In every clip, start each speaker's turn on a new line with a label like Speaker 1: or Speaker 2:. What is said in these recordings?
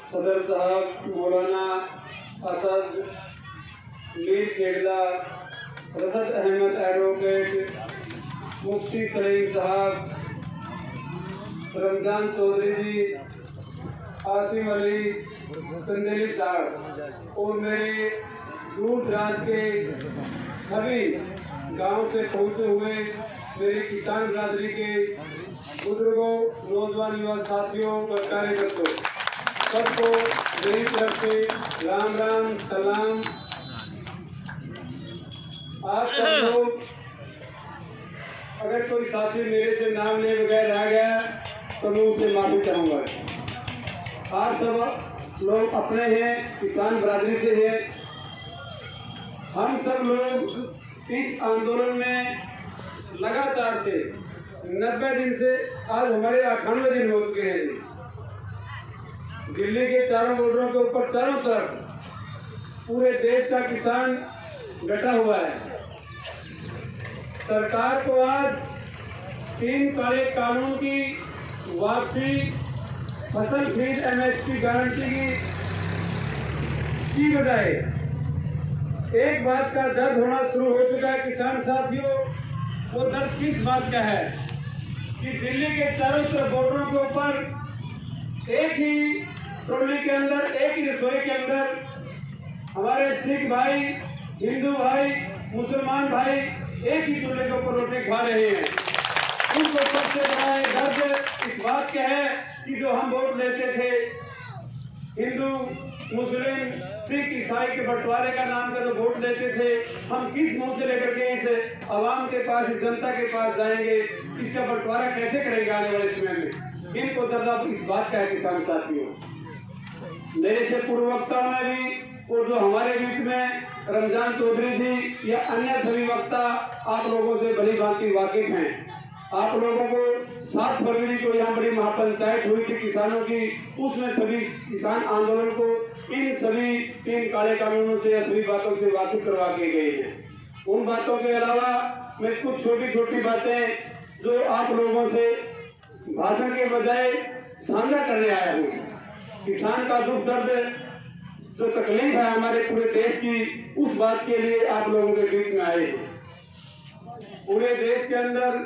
Speaker 1: सदर साहब मौलाना असद मीर खेड़ा, रसद अहमद एडवोकेट, मुफ्ती सलीम साहब, रमजान चौधरी जी, आसिम अली संदेली साहब और मेरे दूर दराज के सभी गांव से पहुंचे हुए मेरे किसान बिरादरी के बुजुर्गों, नौजवान युवा साथियों व कार्यकर्ताओं, सबको मेरी तरफ से राम राम सलाम। आप सब लोग, अगर कोई साथी मेरे से नाम ले बगैर रह गया तो मैं उससे माफी चाहूँगा। आप सब लोग अपने हैं, किसान बिरादरी से हैं। हम सब लोग इस आंदोलन में लगातार से 90 दिन से आज हमारे 98 दिन हो चुके हैं। दिल्ली के चारों बॉर्डरों के ऊपर चारों तरफ पूरे देश का किसान डटा हुआ है। सरकार को आज 3 काले कानून की वापसी, फसल खरीद MSP गारंटी की बजाय एक बात का दर्द होना शुरू हो चुका है किसान साथियों। वो दर्द किस बात का है कि दिल्ली के चारों तरफ बॉर्डरों के ऊपर एक ही ट्रॉली के अंदर, एक ही रसोई के अंदर हमारे सिख भाई, हिंदू भाई, मुसलमान भाई एक ही चूल्हे के ऊपर रोटी खा रहे हैं। उनको सबसे बड़ा दर्द इस बात का है कि जो हम वोट लेते थे हिंदू, मुस्लिम, सिख, ईसाई के बंटवारे का नाम का जो वोट लेते थे, हम किस मुंह से लेकर के इस आवाम के पास, इस जनता के पास जाएंगे? इसका बंटवारा कैसे करेंगे आने वाले समय में? इनको दर्द इस बात का है किसान साथियों। मेरे से पूर्व वक्ताओं ने भी और जो हमारे बीच में रमजान चौधरी जी या अन्य सभी वक्ता आप लोगों से भली भांति वाकिफ हैं। आप लोगों को 7 फरवरी को यहाँ बड़ी महापंचायत हुई थी किसानों की, उसमें सभी किसान आंदोलन को इन सभी 3 काले कानूनों से या सभी बातों से वाकिफ करवा के गए हैं। उन बातों के अलावा मैं कुछ छोटी छोटी बातें जो आप लोगों से भाषण के बजाय साझा करने आया हूँ। किसान का दुख दर्द, जो तकलीफ है हमारे पूरे देश की, उस बात के लिए आप लोगों के बीच में आए हैं। पूरे देश के अंदर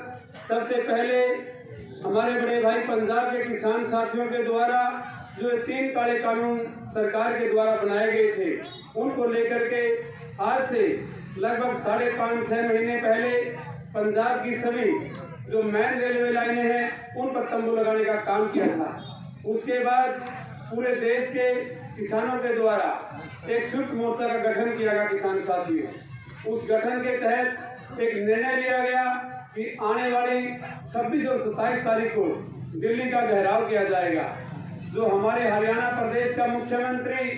Speaker 1: सबसे पहले हमारे बड़े भाई पंजाब के किसान साथियों के द्वारा जो 3 काले कानून सरकार के द्वारा बनाए गए थे, उनको लेकर के आज से लगभग 5.5-6 महीने पहले पंजाब की सभी जो मेन रेलवे लाइनें हैं उन पर तंबू लगाने का काम किया था। उसके बाद पूरे देश के किसानों के द्वारा एक संयुक्त मोर्चा का गठन किया गया किसान साथियों। उस गठन के तहत एक निर्णय लिया गया कि आने वाली 26 और 27 तारीख को दिल्ली का घेराव किया जाएगा। जो हमारे हरियाणा प्रदेश का मुख्यमंत्री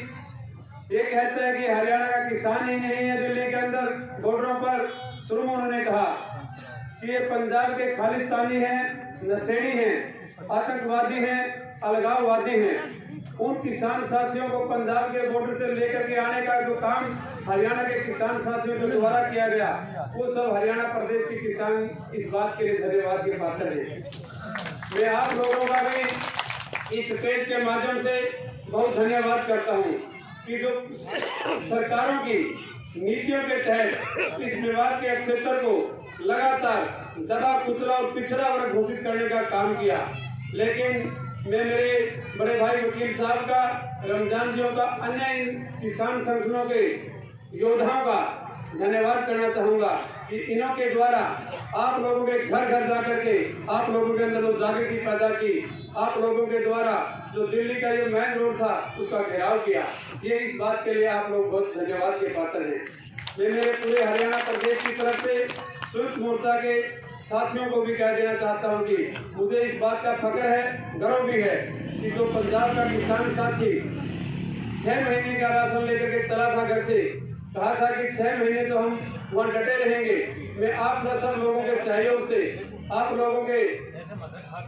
Speaker 1: ये कहता है कि हरियाणा का किसान ही नहीं है दिल्ली के अंदर बॉर्डरों पर, शुरू में उन्होंने कहा कि ये पंजाब के खालिस्तानी हैं, नशेड़ी हैं, आतंकवादी हैं, अलगाववादी हैं। उन किसान साथियों को पंजाब के बॉर्डर से लेकर के आने का जो काम हरियाणा के किसान साथियों के द्वारा किया गया, वो सब हरियाणा प्रदेश के किसान इस बात के लिए धन्यवाद के पात्र हैं। मैं आप लोगों का भी इस स्टेज के माध्यम से बहुत धन्यवाद करता हूँ कि जो सरकारों की नीतियों के तहत इस विवाद के क्षेत्र को लगातार दबा कुचला और पिछड़ा वर्ग घोषित करने का काम किया। लेकिन मैं मेरे बड़े भाई वकील साहब का, रमजान जियों का, अन्य इन किसान संगठनों के योद्धाओं का धन्यवाद करना चाहूँगा कि इन्हों के द्वारा आप लोगों के घर घर जाकर के आप लोगों के अंदर जो जागृति पैदा की, आप लोगों के द्वारा जो दिल्ली का जो मेन रोड था उसका घेराव किया। ये इस बात के लिए आप लोग बहुत धन्यवाद के पात्र हैं। मैं मेरे पूरे हरियाणा प्रदेश की तरफ से संयुक्त मोर्चा के साथियों को भी कह देना चाहता हूँ कि मुझे इस बात का फख्र है, गर्व भी है कि जो पंजाब का किसान साथी 6 महीने का राशन लेकर के चला था घर से, कहा था कि 6 महीने तो हम वहाँ डटे रहेंगे। मैं आप सब लोगों के सहयोग से, आप लोगों के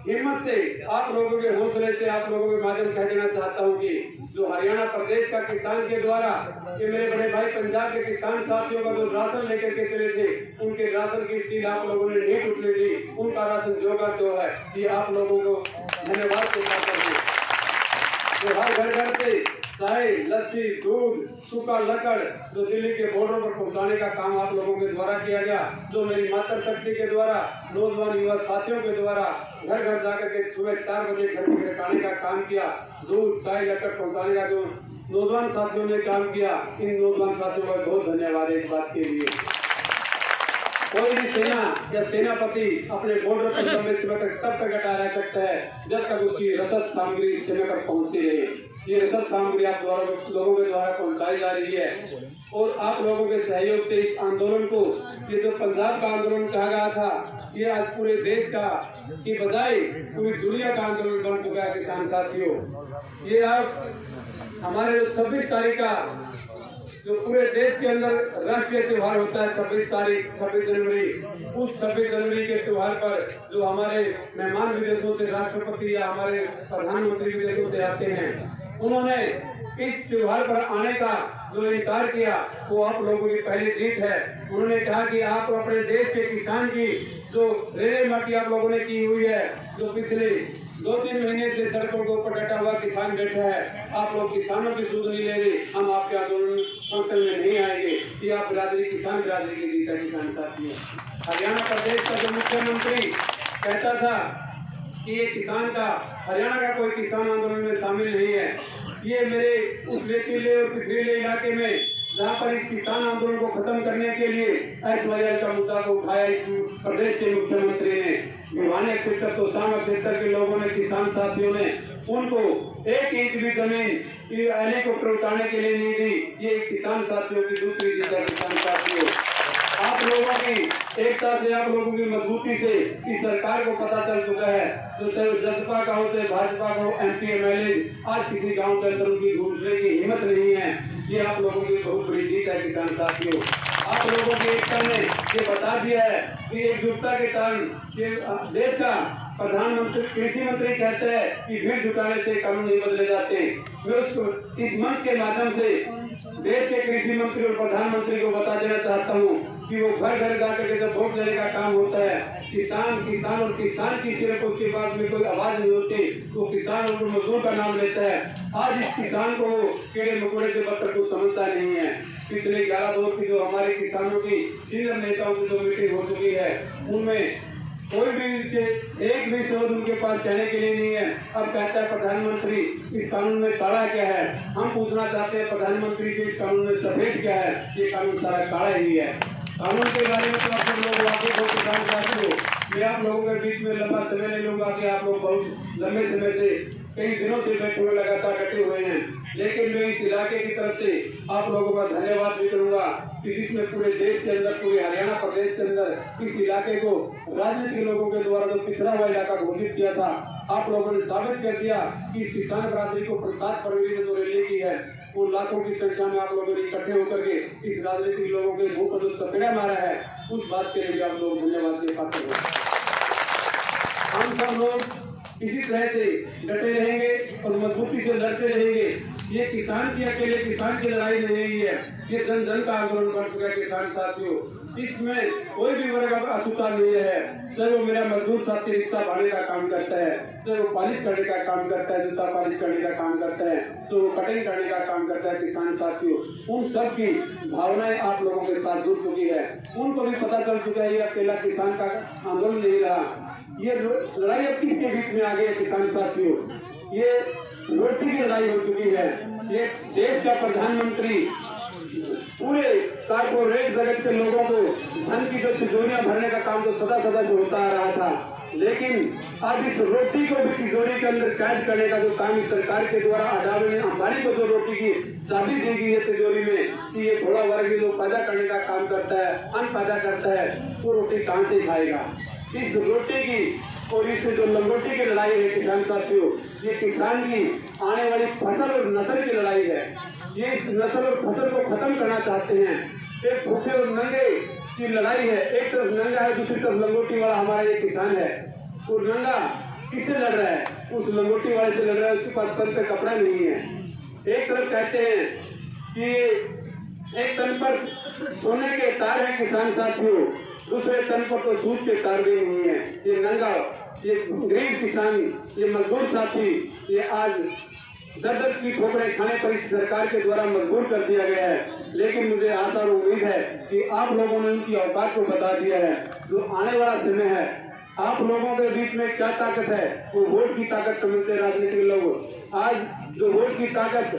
Speaker 1: हिम्मत से, आप लोगों के हौसले से, आप लोगों के माध्यम कह देना चाहता हूँ कि जो हरियाणा प्रदेश का किसान के द्वारा कि मेरे बड़े भाई पंजाब के किसान साथियों का जो राशन लेकर के चले थे, उनके राशन की सील आप लोगों ने नहीं उठने दी, उनका राशन जो का जो है, ये आप लोगों को धन्यवाद के साथ तो हर घर से चाय, लस्सी, दूध, सूखा लकड़ जो दिल्ली के बॉर्डर पर पहुंचाने का काम आप लोगों के द्वारा किया गया, जो मेरी मातृशक्ति के द्वारा, नौजवान युवा साथियों के द्वारा घर घर जाकर के सुबह 4 बजे घर घर खाने का काम किया, दूध, चाय, लकड़ पहुंचाने का जो नौजवान साथियों ने काम किया, इन नौजवान साथियों का बहुत धन्यवाद है इस बात के लिए। कोई भी सेना या सेनापति अपने बॉर्डर पर लंबे समय तक तब तक डटा रह सकता है जब तक उसकी रसद सामग्री समय पर पहुंचती रहे। ये रसद सामग्री आप लोगों के द्वारा पहुंचाई जा रही है और आप लोगों के सहयोग से इस आंदोलन को, ये जो पंजाब का आंदोलन कहा गया था, ये आज पूरे देश का की बजाय पूरी दुनिया का आंदोलन बन चुका है। किसान साथियों, ये आप हमारे जो 26 तारीख का जो पूरे देश के अंदर राष्ट्रीय त्योहार होता है 26 जनवरी, उस 26 जनवरी के त्योहार पर जो हमारे मेहमान विदेशों से, राष्ट्रपति या हमारे प्रधानमंत्री विदेशों से आते हैं, उन्होंने इस त्योहार पर आने का जो इनकार किया वो आप लोगों की पहली जीत है। उन्होंने कहा कि आप अपने देश के किसान की जो रेल माटी आप लोगों ने की हुई है, जो पिछले 2-3 महीने से सड़कों के ऊपर डटा हुआ किसान बैठा है, आप लोग किसानों की सुध नहीं ले रहे, हम आपके आंदोलन फंक्शन में नहीं आएंगे। ये आप बिरादरी, किसान बिरादरी की जीत है। किसान साथियों, हरियाणा प्रदेश का जो मुख्यमंत्री कहता था कि ये किसान का, हरियाणा का कोई किसान आंदोलन में शामिल नहीं है, ये मेरे उस रेतीले और पिछड़ीले इलाके में जहाँ पर इस किसान आंदोलन को खत्म करने के लिए SYL का मुद्दा को उठाया प्रदेश के मुख्यमंत्री ने, भिवानी क्षेत्र, तोशाम क्षेत्र के लोगों ने, किसान साथियों ने उनको 1 इंच भी जमीन हेलीकॉप्टर उतारने के लिए नहीं दी। ये किसान साथियों की दूसरी जीत है। किसान साथियों, आप लोगों की एकता से, आप लोगों की मजबूती से इस सरकार को पता चल चुका है, तो चाहे जसपा का हो, चाहे भाजपा का हो, MP MLA, आज किसी गांव के अंदर उनकी घुसने की हिम्मत नहीं है। ये आप लोगों की बहुत बड़ी जीत है। किसान साथियों, आप लोगों की एकता ने ये बता दिया है कि एकजुटता के कारण देश का प्रधानमंत्री, कृषि मंत्री कहते हैं कि भीड़ जुटाने से कानून नहीं बदले जाते। मैं इस मंच के माध्यम से देश के कृषि मंत्री और प्रधानमंत्री को बता देना चाहता हूँ कि वो घर घर जाकर के जब वोट देने का काम होता है, किसान और किसान की सिर्फ उसके बाद में कोई आवाज नहीं होती, तो किसान और मजदूर का नाम लेता है। आज इस किसान को कीड़े मकोड़े से बदतर को समझता नहीं है। पिछले 11 दौर की जो हमारे किसानों की सीनियर नेताओं की जो मीटिंग हो चुकी है, उनमें कोई भी एक भी शब्द उनके पास कहने के लिए नहीं है। अब कहता है प्रधानमंत्री इस कानून में काला क्या है। हम पूछना चाहते हैं प्रधानमंत्री से इस कानून में सफेद क्या है। ये कानून सारा काला ही है। कानून के बारे में तो आप लोग वाकिफ हो, किसान साथी हो। मैं आप लोगों के बीच में लंबा समय नहीं लूंगा कि आप लोग बहुत लंबे समय से, कई दिनों से बैठे हुए लगातार डटे हुए हैं, लेकिन मैं इस इलाके की तरफ से आप लोगों का धन्यवाद भी करूंगा कि जिसमें पूरे देश के अंदर, पूरे हरियाणा प्रदेश के अंदर इस इलाके को राजनीतिक लोगों के द्वारा जो पिछड़ा हुआ इलाका घोषित किया था, आप लोगों ने साबित कर दिया कि इस किसान बरादरी को 7 फरवरी में जो रैली की है, वो लाखों की संख्या में आप लोगों ने इकट्ठे होकर के इस राजनीतिक लोगों के मुंह पर जो थपेड़ा मारा है, उस बात के लिए आप लोग धन्यवाद के पात्र हो। हम सब लोग इसी तरह से डटे रहेंगे और मजबूती से लड़ते रहेंगे। ये किसान की अकेले किसान की लड़ाई नहीं है, ये जन जन का आंदोलन बन चुका है। किसान साथियों, इसमें कोई भी वर्ग अछूता नहीं है। चाहे वो मेरा मजदूर साथी रिक्शा भाड़े का काम करता है, चाहे वो पॉलिश करने का काम करता है, जूता पॉलिश करने का काम करता है, चाहे वो कटिंग करने का काम करता है। किसान साथियों, उन सब की भावनाएं आप लोगों के साथ जुड़ चुकी है। उनको भी पता चल चुका है ये अकेला किसान का आंदोलन नहीं रहा। ये लड़ाई अब किसके बीच में आ गई है? किसान साथियों, ये रोटी की लड़ाई हो चुकी है। ये देश का प्रधानमंत्री पूरे कारपोरेट जगत के लोगों को धन की जो तिजोरियां भरने का काम तो सदा से होता आ रहा था, लेकिन अब इस रोटी को भी तिजोरी के अंदर कैद करने का जो काम इस सरकार के द्वारा अडानी अंबानी को जो रोटी की चाबी दी गई है तिजोरी में, कि ये थोड़ा वर्ग जो पैदा करने का काम करता है, अन्न पैदा करता है, वो रोटी कहाँ से खाएगा? इस रोटी की और इस जो लंगोटी की लड़ाई है किसान साथियों, ये किसान की आने वाली फसल और नस्ल की लड़ाई है। ये इस नस्ल और फसल को खत्म करना चाहते हैं। एक भूखे और नंगे की लड़ाई है। एक तरफ नंगा है, दूसरी तरफ लंगोटी वाला हमारा ये किसान है। और नंगा किससे लड़ रहा है? उस लंगोटी वाले से लड़ रहा है, उसके पास तन पे कपड़ा नहीं है। एक तरफ कहते हैं कि एक तन पर सोने के तार है किसान साथियों, दूसरे तन पर तो सूत के तार भी नहीं है। ये नंगा, ये गरीब किसान, ये मजदूर साथी, ये आज दर दर की ठोकरें खाने पर इस सरकार के द्वारा मजबूर कर दिया गया है। लेकिन मुझे आशा और उम्मीद है कि आप लोगों ने उनकी औकात को बता दिया है। जो आने वाला समय है, आप लोगों के बीच में क्या ताकत है, वो वोट की ताकत समझते हैं राजनीतिक लोग। आज जो वोट की ताकत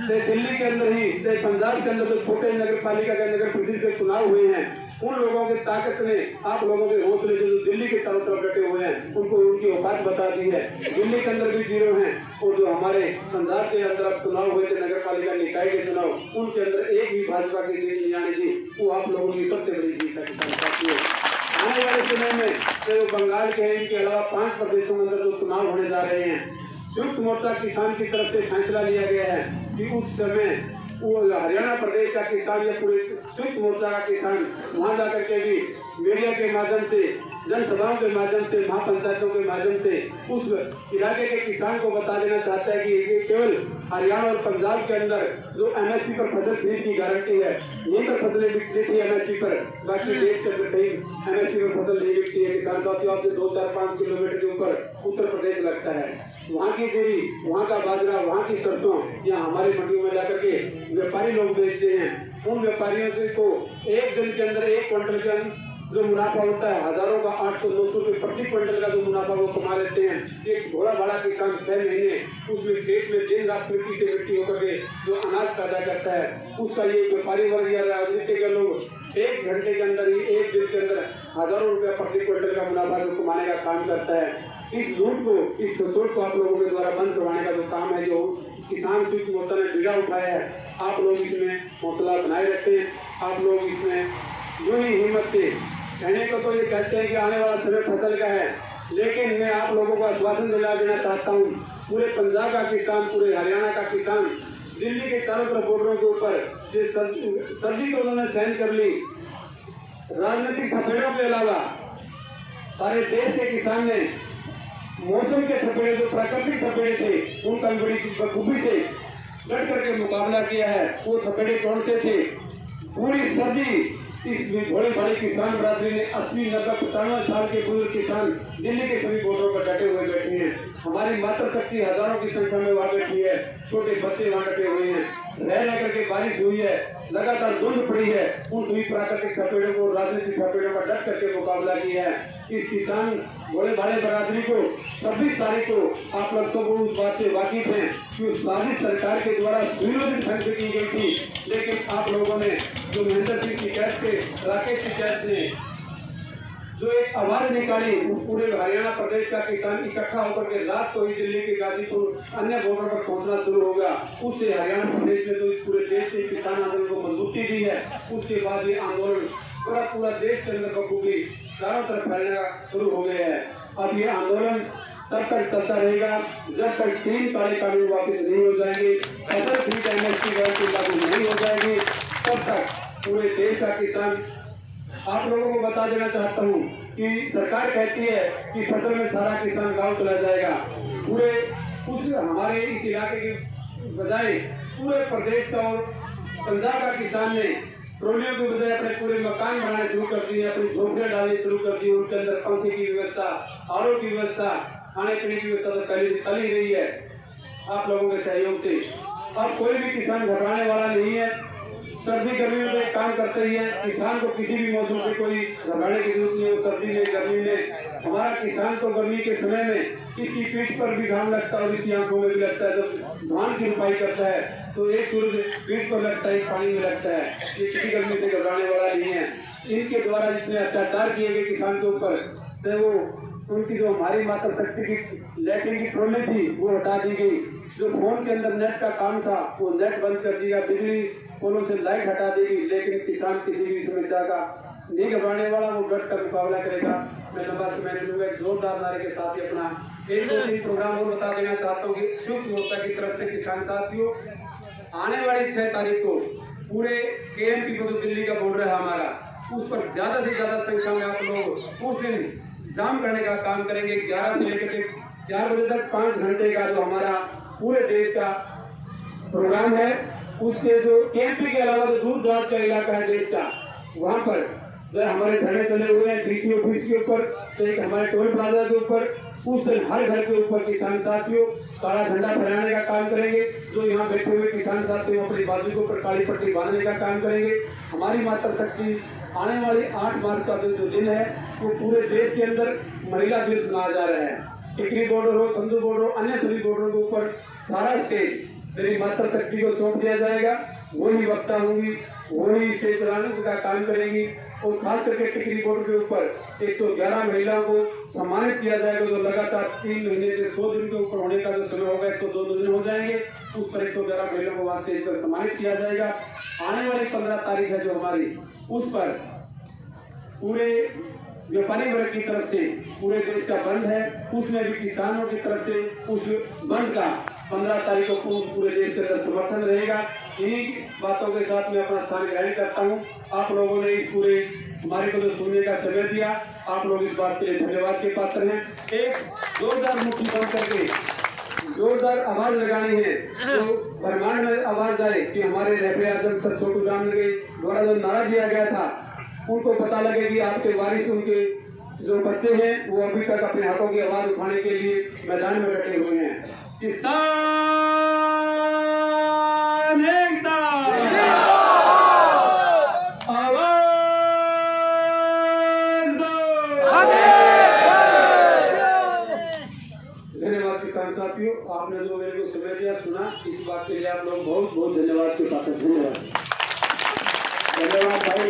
Speaker 1: से दिल्ली के अंदर ही से पंजाब के अंदर जो छोटे नगर पालिका के नगर परिषद के चुनाव हुए हैं, उन लोगों की ताकत ने आप लोगों के हौसले जो दिल्ली के चारों तरफ डटे हुए हैं उनको उनकी औकात बता दी है। दिल्ली के अंदर भी जीरो हैं और जो हमारे पंजाब के अंदर अब चुनाव हुए थे नगर पालिका निकाय के चुनाव, उनके अंदर एक भी भाजपा की सीट नहीं आनी थी। वो आप लोगों की सबसे बड़ी जीत है किसान साथियों। आने वाले समय में जो बंगाल के इनके अलावा 5 प्रदेशों के अंदर जो चुनाव होने जा रहे हैं, संयुक्त मोर्चा किसान की तरफ से फैसला लिया गया है कि उस समय वो हरियाणा प्रदेश का किसान या पूरे संयुक्त मोर्चा का किसान वहां जाकर के भी मीडिया के माध्यम से, जनसभाओं के माध्यम से, महापंचायतों के माध्यम से उस इलाके के किसान को बता देना चाहता है कि केवल हरियाणा और पंजाब के अंदर जो एमएसपी पर फसल खरीद की गारंटी है, यहीं पर फसलें बिकती थी एमएसपी पर, बाकी देश के अंदर कहीं एमएसपी पर फसल नहीं बिकती है। किसान साथियों, आपसे 2, 4, 5 किलोमीटर के ऊपर उत्तर प्रदेश लगता है। वहाँ की जीरी, वहाँ का बाजरा, वहाँ की सरसों यहाँ हमारी मंडियों में जाकर के व्यापारी लोग बेचते हैं। उन व्यापारियों से को एक दिन के अंदर 1 क्विंटल के जो मुनाफा होता है, हजारों का 800-900 रुपये प्रति क्विंटल का जो मुनाफा वो कमा लेते हैं। एक घोड़ा भाड़ा किसान 6 महीने उसमें खेत में दिन रात मिट्टी से मिट्टी होकर के जो अनाज पैदा करता है, उसका ये व्यापारी वर्ग या राजनीति के लोग 1 घंटे के अंदर ही, 1 दिन के अंदर हजारों रुपया प्रति क्विंटल का मुनाफा जो कमाने का काम करता है। इस लूट को, इस खसोट को आप लोगों के द्वारा बंद करवाने का जो काम है, जो किसान संयुक्त मोर्चा ने बीड़ा उठाया है, आप लोग इसमें हौसला बनाए रखें। आप लोग इसमें यूं ही हिम्मत से, कहने को तो ये कहते हैं कि आने वाला समय फसल का है, लेकिन मैं आप लोगों को आश्वासन दिला देना चाहता हूँ, पूरे पंजाब का किसान, पूरे हरियाणा का किसान दिल्ली के चारों तरफ बॉर्डरों के ऊपर जिस सर्दी को उन्होंने सहन कर ली, राजनीतिक थपेड़ों के अलावा सारे देश के किसान ने मौसम के थपेड़े, जो प्राकृतिक थपेड़े थे, उनका बड़ी बखूबी से डट करके मुकाबला किया है। वो थपेड़े कौन से थे? पूरी सर्दी इस बड़े बड़े किसान बरादरी ने 80, 90, 95 साल के बुजुर्ग किसान दिल्ली के सभी बॉर्डरों पर डटे हुए बैठे हैं। हमारी मातृशक्ति हजारों की संख्या में वहाँ बैठी है, छोटे बच्चे वहाँ डटे हुए हैं। रह करके बारिश हुई है, लगातार धुंध पड़ी है, उन सभी प्राकृतिक थपेड़ों को, राजनीतिक थपेड़ों का डट करके मुकाबला किया है। इस किसान बड़े बड़े बरादरी को 26 तारीख को आप लोग सब उस बात से वाकिफ हैं कि उस साजिश सरकार के द्वारा सुनियोजित ढंग से की गई थी, लेकिन आप लोगों ने जो महेंद्र सिंह टिकैत से, राकेश टिकैत ने जो एक आवाज निकाली, पूरे हरियाणा प्रदेश का किसान इकट्ठा होकर के रात को ही दिल्ली के गाजीपुर अन्य बॉर्डर पर पहुंचना शुरू हो गया। उससे हरियाणा प्रदेश में तो इस पूरे देश के किसान आंदोलन को मजबूती दी है। उसके बाद ये आंदोलन पूरा देश के अंदर बखूबी चारों तरफ फैलना शुरू हो गया है। अब ये आंदोलन तब तक चलता रहेगा जब तक 3 काले कानून वापस नहीं हो जाएंगे, फसल खरीद एमएसपी गारंटी लागू नहीं हो जाएगी, तब तक पूरे देश का किसान, आप लोगों को बता देना चाहता हूँ कि सरकार कहती है कि फसल में सारा किसान गांव चला जाएगा। पूरे उस हमारे इस इलाके की बजाय पूरे प्रदेश का और पंजाब का किसान ने ट्रोलियों की बजाय अपने पूरे मकान बनाने शुरू कर दिए, अपनी झोपड़ियां डालनी शुरू कर दी। उनके अंदर पंखे की व्यवस्था, आरओ की व्यवस्था, खाने पीने की व्यवस्था तो पहले से चली रही है आप लोगों के सहयोग से। अब कोई भी किसान घबराने वाला नहीं है। सर्दी गर्मी में तो एक काम करते ही है, किसान को किसी भी मौसम से कोई घबराने की जरूरत नहीं है। सर्दी में, गर्मी में, हमारा किसान तो गर्मी के समय में इसकी पीठ पर भी घाम लगता है और इसकी आंखों में भी लगता है। जब धान की रुपाई करता है तो एक सूरज पीठ पर लगता है, एक पानी में लगता है। ये किसी गर्मी से घबराने वाला नहीं है। इनके द्वारा जितने अत्याचार किए गए किसान के ऊपर, चाहे वो उनकी जो हमारी मातृशक्ति की लैट्रिन की ट्रोली थी वो हटा दी गई, जो फोन के अंदर नेट का काम था वो नेट बंद कर दिया, बिजली फोनों से लाइट हटा देगी। लेकिन किसान किसी भी समस्या का नहीं घबराने वाला, वो डट कर मुकाबला करेगा। मैं लंबा समय नहीं लूंगा, एक जोरदार नारे के साथ ही अपना 1-2-3 प्रोग्राम और बता देना चाहता हूँ कि संयुक्त मोर्चा की तरफ से किसान साथियों, आने वाली 6 तारीख को पूरे केएमपी को जो दिल्ली का बॉर्डर है हमारा, उस पर ज्यादा से ज्यादा संख्या में आप लोग उस दिन जाम करने का काम करेंगे। 11 से लेकर के 4 बजे तक 5 घंटे का जो हमारा पूरे देश का प्रोग्राम है, उसके जो केएमपी के अलावा जो दूर दराज का इलाका है देश का, वहाँ पर जो हमारे धरने चले हुए हैं डीसी ऑफिस के ऊपर, तो एक हमारे टोल प्लाजा के ऊपर, उस दिन हर घर के ऊपर किसान साथियों काला झंडा फहराने का काम करेंगे। जो यहाँ बैठे हुए किसान साथियों अपनी बाजू के ऊपर काली पट्टी बांधने का काम करेंगे। हमारी माता शक्ति आने वाली 8 मार्च का जो दिन है वो पूरे देश के अंदर महिला दिवस मनाया जा रहा है। टिकरी बॉर्डर हो, संधू बॉर्डर हो, अन्य सभी बॉर्डरों के ऊपर सारा स्टेज मेरी माता शक्ति को सौंप दिया जाएगा। वही वक्ता होंगी, वही स्टेज चलाने का काम करेंगी और खास करके टिकरी बॉर्डर के ऊपर 111 महिलाओं को सम्मानित किया जाएगा। जो लगातार 3 महीने से 100 दिन के ऊपर होने का जो समय होगा 102 दिन हो जाएंगे। उस पर 111 महिलाओं को वहां स्टेज पर सम्मानित किया जाएगा। आने वाली 15 तारीख है जो हमारी, उस पर पूरे व्यापारी वर्ग की तरफ से पूरे देश का बंद है, उसमें भी किसानों की तरफ से उस बंद का 15 तारीख को पूरे देश के अंदर समर्थन रहेगा। इन्हीं बातों के साथ मैं अपना स्थान ग्रहण करता हूँ। आप लोगों ने इस पूरे हमारे को जो सुनने का समय दिया, आप लोग इस बात के लिए धन्यवाद के पात्र हैं। एक जोरदार मुट्ठी बंद करके जोरदार आवाज लगानी है, तो ब्रह्मांड में आवाज आए कि हमारे रेफरी आजम सर छोटू राम के द्वारा जो नारा दिया गया था उनको पता लगे कि आपके वारिस उनके जो बच्चे हैं वो अभी तक अपने हाथों की आवाज उठाने के लिए मैदान में डटे हुए हैं। किसान एकता, आवाज दो। धन्यवाद किसान साथियों, आपने जो मेरे को समय दिया सुना, इस बात के लिए आप लोग बहुत बहुत धन्यवाद के पात्र। धन्यवाद भाई।